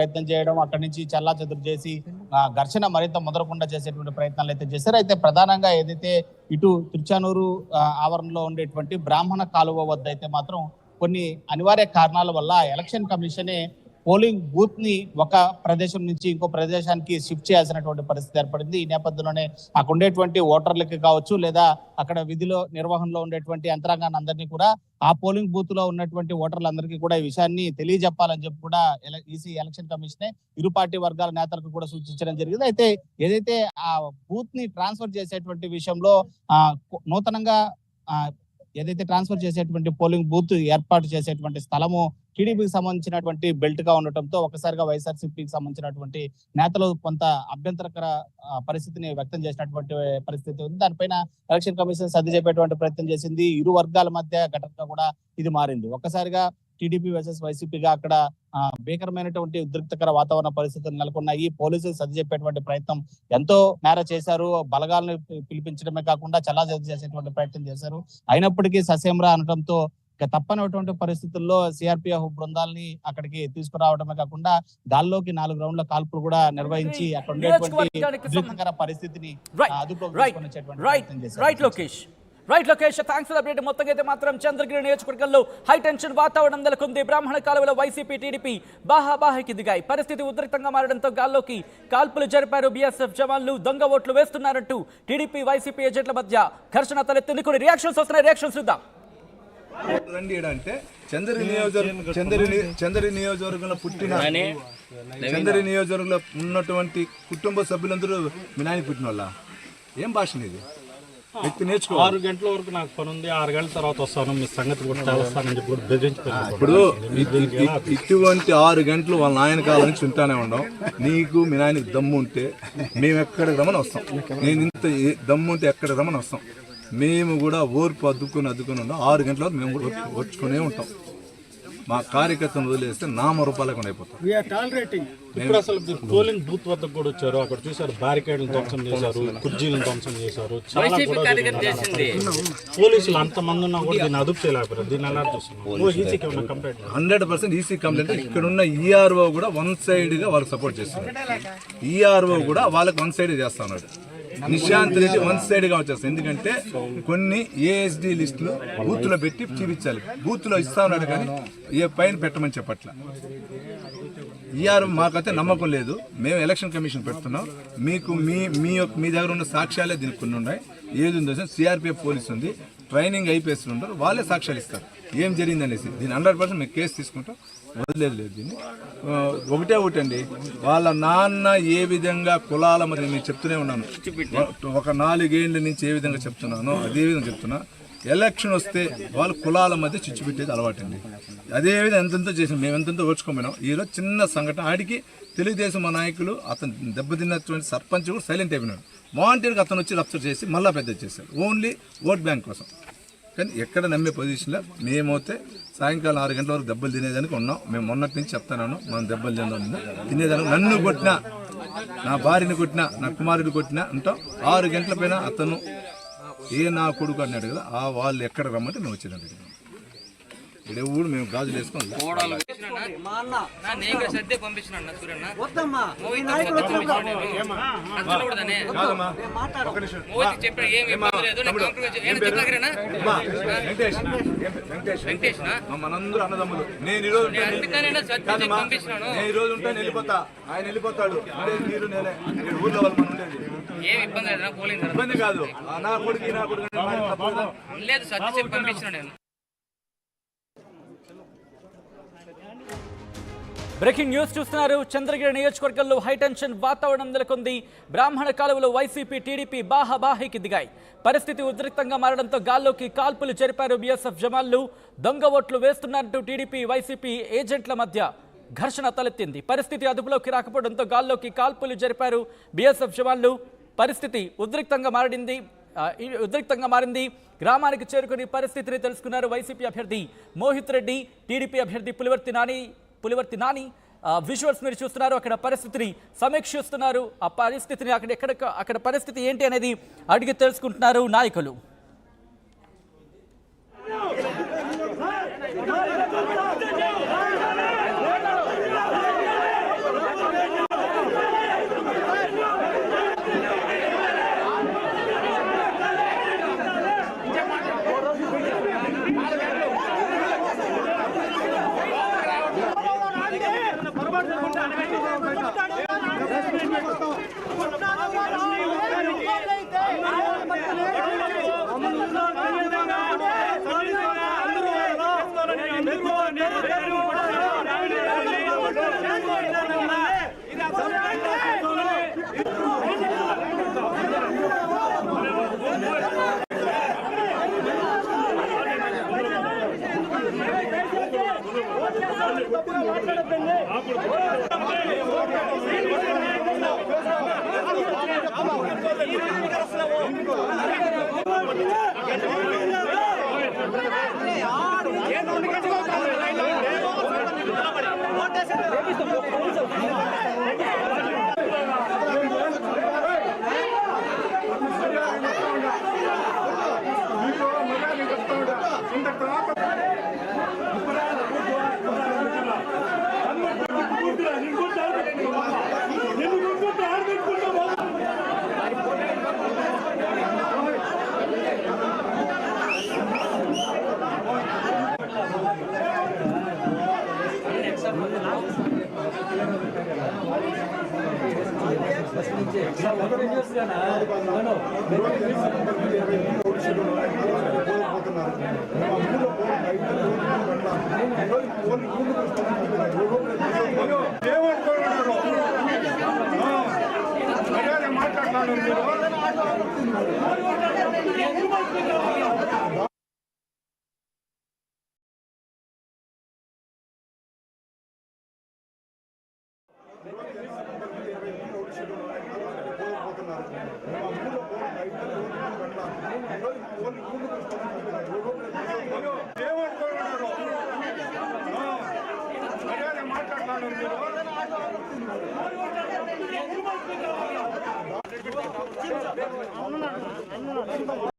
ప్రయత్నం చేయడం, అక్కడి నుంచి చెల్లాచెదురు చేసి ఘర్షణ మరింత ముదరకుండా చేసేటువంటి ప్రయత్నాలు అయితే చేశారు. అయితే ప్రధానంగా ఏదైతే ఇటు తిరుచానూరు ఆవరణలో ఉండేటువంటి బ్రాహ్మణ కాలువ వద్ద అయితే మాత్రం కొన్ని అనివార్య కారణాల వల్ల ఎలక్షన్ కమిషనే పోలింగ్ బూత్ ని ఒక ప్రదేశం నుంచి ఇంకో ప్రదేశానికి షిఫ్ట్ చేయాల్సినటువంటి పరిస్థితి ఏర్పడింది. ఈ నేపథ్యంలోనే అక్కడ ఉండేటువంటి ఓటర్లకి కావచ్చు, లేదా అక్కడ విధిలో నిర్వహణలో ఉండేటువంటి యంత్రాంగాన్ని అందరినీ కూడా ఆ పోలింగ్ బూత్ లో ఉన్నటువంటి ఓటర్లందరికీ కూడా ఈ విషయాన్ని తెలియజెప్పాలని చెప్పి కూడా ఈసీ ఎలక్షన్ కమిషనే ఇరు పార్టీ వర్గాల నేతలకు కూడా సూచించడం జరిగింది. అయితే ఏదైతే ఆ బూత్ ని ట్రాన్స్ఫర్ చేసేటువంటి విషయంలో నూతనంగా ఏదైతే ట్రాన్స్ఫర్ చేసేటువంటి పోలింగ్ బూత్ ఏర్పాటు చేసేటువంటి స్థలము టీడీపీకి సంబంధించినటువంటి బెల్ట్ గా ఉండటంతో ఒకసారిగా వైఎస్ఆర్సీపీకి సంబంధించినటువంటి నేతలు కొంత అభ్యంతరకర పరిస్థితిని వ్యక్తం చేసినటువంటి పరిస్థితి ఉంది. దానిపైన ఎలక్షన్ కమిషన్ సర్ది చెప్పేటువంటి ప్రయత్నం చేసింది. ఇరు వర్గాల మధ్య ఘటనగా కూడా ఇది మారింది. ఒక్కసారిగా టీడీపీ వర్సెస్ వైసీపీగా అక్కడ భీకరమైనటువంటి ఉద్రిక్తకర వాతావరణ పరిస్థితులు నెలకొన్నాయి. పోలీసులు సర్ది చెప్పేటువంటి ప్రయత్నం ఎంతో మేర చేశారు. బలగాలను పిలిపించడమే కాకుండా చల్లాచెదురు చేసేటువంటి ప్రయత్నం చేశారు. అయినప్పటికీ ససేమ్రా అనడంతో తప్పనటువంటి పరిస్థితుల్లో సిఆర్పిఎఫ్ బృందాలని అక్కడికి తీసుకురావడమే కాకుండా గాల్లోకి 4 రౌండ్ల కాల్పులు కూడా నిర్వహించి అక్కడ ఉండేటువంటి ఉద్రిక్తకర పరిస్థితిని అదుపులోకి తీసుకొచ్చేటువంటి ప్రయత్నం చేశారు. Right Lokesh, thanks for update. మొత్తంగా అయితే మాత్రం చంద్రగిరి నియోజకవర్గంలో హై టెన్షన్ వాతావరణం నెలకొంది. బ్రాహ్మణ కాలువలో వైసీపీ టీడీపీ బాహాబాహికి దిగాయి. పరిస్థితి ఉద్రిక్తంగా మారడంతో గాల్లోకి కాల్పులు జరిపారు బీఎస్ఎఫ్ జవాన్లు. దొంగ ఓట్లు వేస్తున్నారంటూ టీడీపీ వైసీపీ ఏజెంట్ల మధ్య ఘర్షణ తలెత్తింది. కొన్ని రియాక్షన్స్ వస్తున్నాయి, రియాక్షన్స్ చూద్దాం. అంటే చంద్రగిరి నియోజకవర్గంలో పుట్టిన చంద్రగిరి నియోజకవర్గంలో ఉన్నటువంటి కుటుంబ సభ్యులందరూ మీ నాయన పుట్టిన వాళ్ళ ఏం భాష ఇది? వ్యక్తి నేర్చుకో. 6 గంటల వరకు నాకు పని ఉంది, 6 గంటల తర్వాత వస్తాను, మీ సంగతి కూడా తెలుస్తానని చెప్పి ఇప్పుడు ఇటువంటి 6 గంటలు వాళ్ళ నాయన కాలం నుంచి ఉంటానే ఉన్నాం. నీకు మీ నాయనకి దమ్ము ఉంటే మేము ఎక్కడికి రమ్మని వస్తాం. నేను ఇంత దమ్ము ఉంటే ఎక్కడికి రమ్మని వస్తాం. మేము కూడా ఓర్పు అద్దుకొని ఉన్నాం. 6 గంటల వరకు మేము కూడా వచ్చుకునే ఉంటాం. మా కార్యకర్తను వదిలేస్తే నామరూపాలేకుండా అయిపోతాం. ఇప్పుడు అసలు పోలింగ్ బూత్ వద్ద కూడా వచ్చారు, అక్కడ చూసారు బ్యారికేడ్లు ధ్వంసం చేశారు, కుర్జీలను ధ్వంసం చేశారు. చాలా పోలీసులు అంతమంది ఉన్నా కూడా దీన్ని అదుపు చేయలేకపోయారు. దీన్ని ఎలా చూస్తున్నారు? 100% ఈసీ కంప్లైంట్. ఇక్కడ ఉన్న ఈఆర్ఓ కూడా వన్ సైడ్ గా వాళ్ళకి సపోర్ట్ చేస్తున్నారు. ఈఆర్ఓ కూడా వాళ్ళకి వన్ సైడ్ చేస్తా ఉన్నాడు. నిశాంత్ రెడ్డి వన్ సైడ్ గా వచ్చేస్తాయి. ఎందుకంటే కొన్ని ఏఎస్డి లిస్టులు బూత్ లో పెట్టి చూపించాలి. బూత్ లో ఇస్తా ఉన్నాడు కానీ ఏ పైన పెట్టమని చెప్పట్ల. ఈఆర్ మాకైతే నమ్మకం లేదు. మేము ఎలక్షన్ కమిషన్ పెడుతున్నాం. మీకు మీ దగ్గర ఉన్న సాక్ష్యాలే దీనికి కొన్ని ఉన్నాయి. ఏది ఉందో సిఆర్పిఎఫ్ పోలీసు ఉంది, ట్రైనింగ్ ఐపీఎస్లు ఉంటారు, వాళ్ళే సాక్ష్యాలు ఇస్తారు ఏం జరిగింది అనేసి. దీన్ని 100% మేము కేసు తీసుకుంటాం, వదిలేదు లేదు. దీన్ని ఒకటండి, వాళ్ళ నాన్న ఏ విధంగా కులాల మరి నేను చెప్తూనే ఉన్నాను. ఒక 4 ఏళ్ళ నుంచి ఏ విధంగా చెప్తున్నానో అదే విధంగా చెప్తున్నా. ఎలక్షన్ వస్తే వాళ్ళు కులాల మధ్య చిచ్చు పెట్టేది అలవాటండి. అదేవిధంగా ఎంతెంతో చేసాం, మేము ఎంతెంతో ఓడ్చుకోపోయినాం. ఈరోజు చిన్న సంఘటన ఆడికి తెలుగుదేశం మా నాయకులు అతను దెబ్బతిన్నటువంటి సర్పంచ్ కూడా సైలెంట్ అయిపోయినాడు. వాలంటీర్గా అతను వచ్చి రప్చర్ చేసి మళ్ళీ పెద్ద చేశారు, ఓన్లీ ఓట్ బ్యాంక్ కోసం. కానీ ఎక్కడ నమ్మే పొజిషన్లో మేమైతే సాయంకాలం 6 గంటల వరకు దెబ్బలు తినేదానికి ఉన్నాం. మేము మొన్నటి నుంచి చెప్తాను, మనం దెబ్బలు తినేదానికి. నన్ను కొట్టినా, నా భార్యని కొట్టినా, నా కుమారుడు కొట్టినా ఉంటాం. 6 గంటల పైన అతను నా కొడుకు అన్నాడు కదా, ఆ వాళ్ళు ఎక్కడ రమ్మంటే మేము వచ్చేదానికి. ఇప్పుడు మేము గాజులు వేసుకొని మనందరూ అన్నదమ్ములు. నేను ఈరోజు ఉంటాను, వెళ్ళిపోతా, ఆయన వెళ్ళిపోతాడు. మీరు నేనే ఊర్లో వాళ్ళు మనం ఉండేది ఇబ్బంది కాదు. నా కొడుకు బ్రేకింగ్ న్యూస్ చూస్తున్నారు. చంద్రగిరి నియోజకవర్గంలో హైటెన్షన్ వాతావరణం నెలకొంది. బ్రాహ్మణ కాలువలో వైసీపీ టీడీపీ బాహాబాహికి దిగాయి. పరిస్థితి ఉద్రిక్తంగా మారడంతో గాల్లోకి కాల్పులు జరిపారు బీఎస్ఎఫ్ జవాన్లు. దొంగ ఓట్లు వేస్తున్నారంటూ టీడీపీ వైసీపీ ఏజెంట్ల మధ్య ఘర్షణ తలెత్తింది. పరిస్థితి అదుపులోకి రాకపోవడంతో గాల్లోకి కాల్పులు జరిపారు బీఎస్ఎఫ్ జవాన్లు. పరిస్థితి ఉద్రిక్తంగా మారింది. గ్రామానికి చేరుకుని పరిస్థితిని తెలుసుకున్నారు వైసీపీ అభ్యర్థి మోహిత్ రెడ్డి, టీడీపీ అభ్యర్థి పులివర్తి నాని. విజువల్స్ మీరు చూస్తున్నారు. అక్కడ పరిస్థితిని సమీక్షిస్తున్నారు. ఆ పరిస్థితిని అక్కడ పరిస్థితి ఏంటి అనేది అడిగి తెలుసుకుంటున్నారు నాయకులు. మాట్లాడుతున్నాను